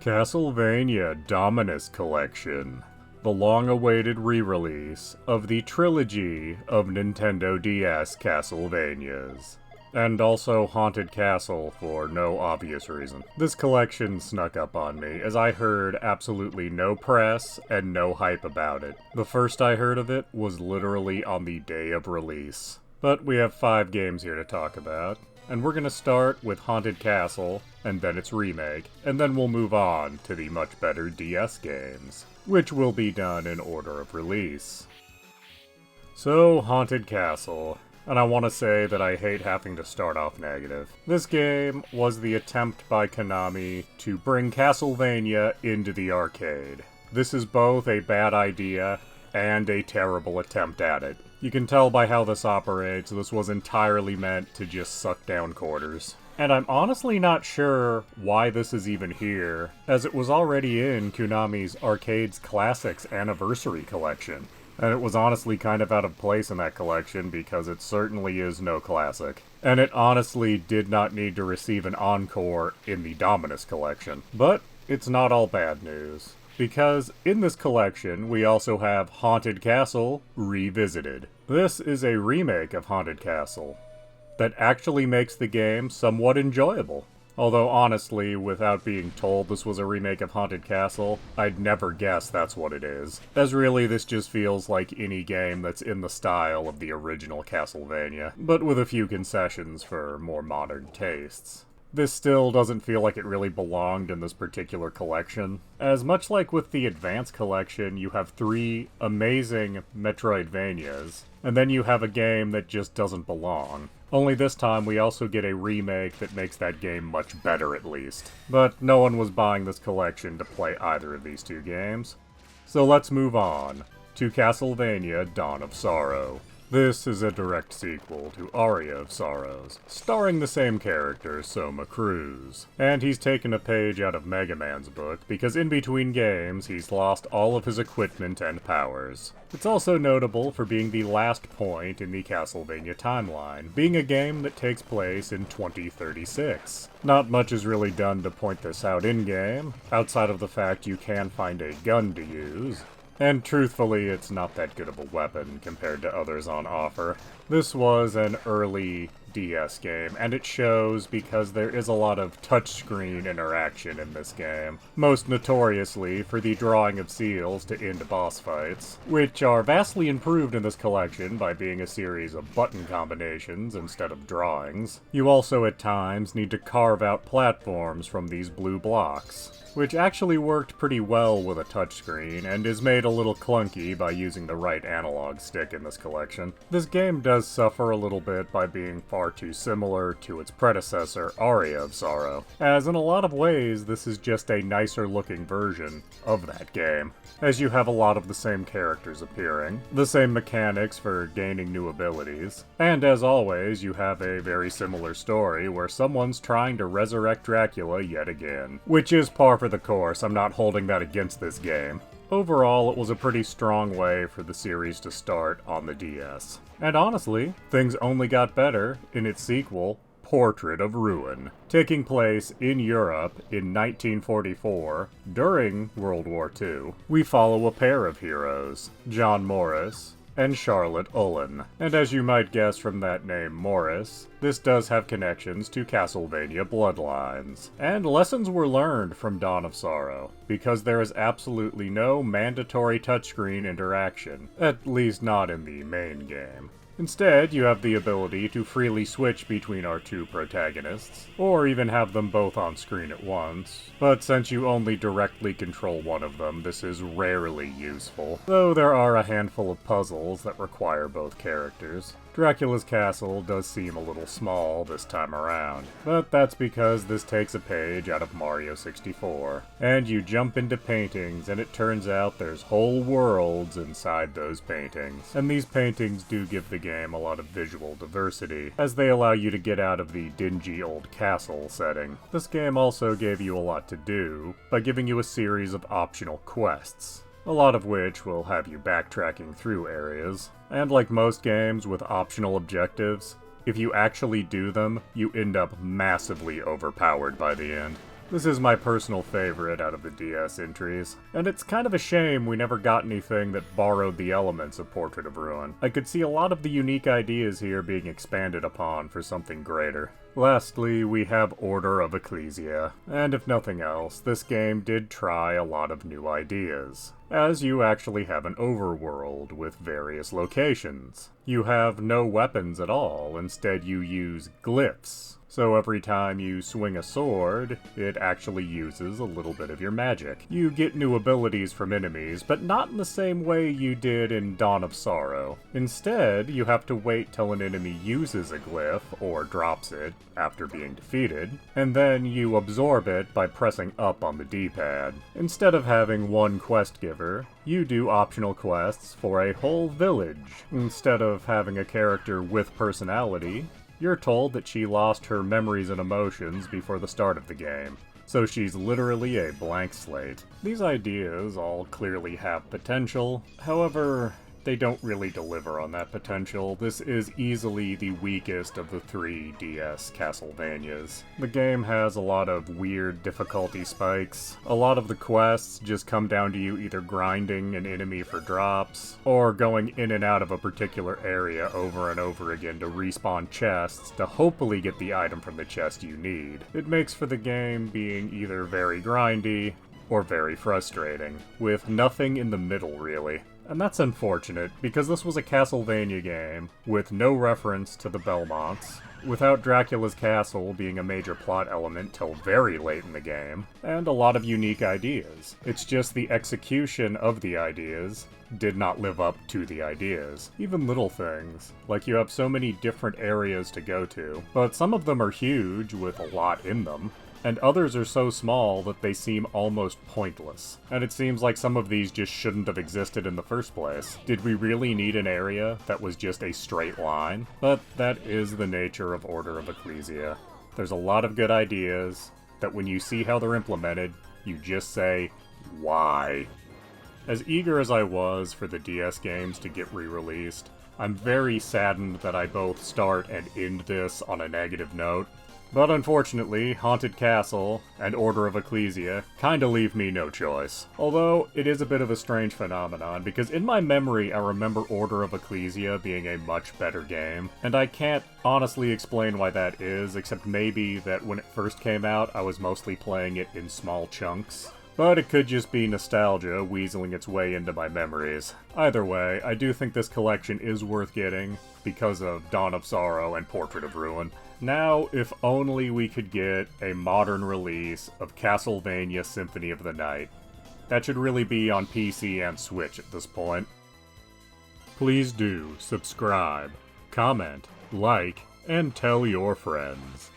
Castlevania Dominus Collection, the long-awaited re-release of the trilogy of Nintendo DS Castlevanias, and also Haunted Castle for no obvious reason. This collection snuck up on me, as I heard absolutely no press and no hype about it. The first I heard of it was literally on the day of release. But we have 5 games here to talk about, and we're gonna start with Haunted Castle, and then its remake, and then we'll move on to the much better DS games, which will be done in order of release. So, Haunted Castle, and I want to say that I hate having to start off negative. This game was the attempt by Konami to bring Castlevania into the arcade. This is both a bad idea and a terrible attempt at it. You can tell by how this operates, this was entirely meant to just suck down quarters. And I'm honestly not sure why this is even here, as it was already in Konami's Arcades Classics Anniversary Collection. And it was honestly kind of out of place in that collection because it certainly is no classic. And it honestly did not need to receive an encore in the Dominus Collection. But it's not all bad news, because in this collection we also have Haunted Castle Revisited. This is a remake of Haunted Castle that actually makes the game somewhat enjoyable. Although honestly, without being told this was a remake of Haunted Castle, I'd never guess that's what it is. As really this just feels like any game that's in the style of the original Castlevania, but with a few concessions for more modern tastes. This still doesn't feel like it really belonged in this particular collection, as much like with the Advance Collection, you have 3 amazing metroidvanias, and then you have a game that just doesn't belong. Only this time we also get a remake that makes that game much better at least. But no one was buying this collection to play either of these 2 games. So let's move on to Castlevania Dawn of Sorrow. This is a direct sequel to Aria of Sorrows, starring the same character, Soma Cruz. And he's taken a page out of Mega Man's book, because in between games, he's lost all of his equipment and powers. It's also notable for being the last point in the Castlevania timeline, being a game that takes place in 2036. Not much is really done to point this out in-game, outside of the fact you can find a gun to use. And truthfully, it's not that good of a weapon compared to others on offer. This was an early DS game, and it shows because there is a lot of touchscreen interaction in this game, most notoriously for the drawing of seals to end boss fights, which are vastly improved in this collection by being a series of button combinations instead of drawings. You also at times need to carve out platforms from these blue blocks, which actually worked pretty well with a touchscreen, and is made a little clunky by using the right analog stick in this collection. This game does suffer a little bit by being far too similar to its predecessor, Aria of Sorrow, as in a lot of ways this is just a nicer looking version of that game, as you have a lot of the same characters appearing, the same mechanics for gaining new abilities, and as always you have a very similar story where someone's trying to resurrect Dracula yet again, which is par for the course. I'm not holding that against this game. Overall, it was a pretty strong way for the series to start on the DS. And honestly, things only got better in its sequel, Portrait of Ruin, taking place in Europe in 1944, during World War II. We follow a pair of heroes, John Morris and Charlotte Ullen. And as you might guess from that name Morris, this does have connections to Castlevania Bloodlines. And lessons were learned from Dawn of Sorrow, because there is absolutely no mandatory touchscreen interaction, at least not in the main game. Instead, you have the ability to freely switch between our 2 protagonists, or even have them both on screen at once, but since you only directly control one of them, this is rarely useful, though there are a handful of puzzles that require both characters. Dracula's castle does seem a little small this time around, but that's because this takes a page out of Mario 64. And you jump into paintings, and it turns out there's whole worlds inside those paintings. And these paintings do give the game a lot of visual diversity, as they allow you to get out of the dingy old castle setting. This game also gave you a lot to do, by giving you a series of optional quests, a lot of which will have you backtracking through areas. And like most games with optional objectives, if you actually do them, you end up massively overpowered by the end. This is my personal favorite out of the DS entries, and it's kind of a shame we never got anything that borrowed the elements of Portrait of Ruin. I could see a lot of the unique ideas here being expanded upon for something greater. Lastly, we have Order of Ecclesia, and if nothing else, this game did try a lot of new ideas, as you actually have an overworld with various locations. You have no weapons at all, instead you use glyphs. So every time you swing a sword, it actually uses a little bit of your magic. You get new abilities from enemies, but not in the same way you did in Dawn of Sorrow. Instead, you have to wait till an enemy uses a glyph, or drops it, after being defeated, and then you absorb it by pressing up on the D-pad. Instead of having one quest giver, you do optional quests for a whole village. Instead of having a character with personality, you're told that she lost her memories and emotions before the start of the game, so she's literally a blank slate. These ideas all clearly have potential, however, they don't really deliver on that potential. This is easily the weakest of the 3 DS Castlevanias. The game has a lot of weird difficulty spikes. A lot of the quests just come down to you either grinding an enemy for drops, or going in and out of a particular area over and over again to respawn chests to hopefully get the item from the chest you need. It makes for the game being either very grindy, or very frustrating, with nothing in the middle really. And that's unfortunate, because this was a Castlevania game with no reference to the Belmonts, without Dracula's castle being a major plot element till very late in the game, and a lot of unique ideas. It's just the execution of the ideas did not live up to the ideas. Even little things, like you have so many different areas to go to, but some of them are huge with a lot in them, and others are so small that they seem almost pointless. And it seems like some of these just shouldn't have existed in the first place. Did we really need an area that was just a straight line? But that is the nature of Order of Ecclesia. There's a lot of good ideas that when you see how they're implemented, you just say, why? As eager as I was for the DS games to get re-released, I'm very saddened that I both start and end this on a negative note. But unfortunately, Haunted Castle and Order of Ecclesia kinda leave me no choice. Although, it is a bit of a strange phenomenon, because in my memory I remember Order of Ecclesia being a much better game, and I can't honestly explain why that is, except maybe that when it first came out I was mostly playing it in small chunks. But it could just be nostalgia weaseling its way into my memories. Either way, I do think this collection is worth getting, because of Dawn of Sorrow and Portrait of Ruin. Now, if only we could get a modern release of Castlevania Symphony of the Night. That should really be on PC and Switch at this point. Please do subscribe, comment, like, and tell your friends.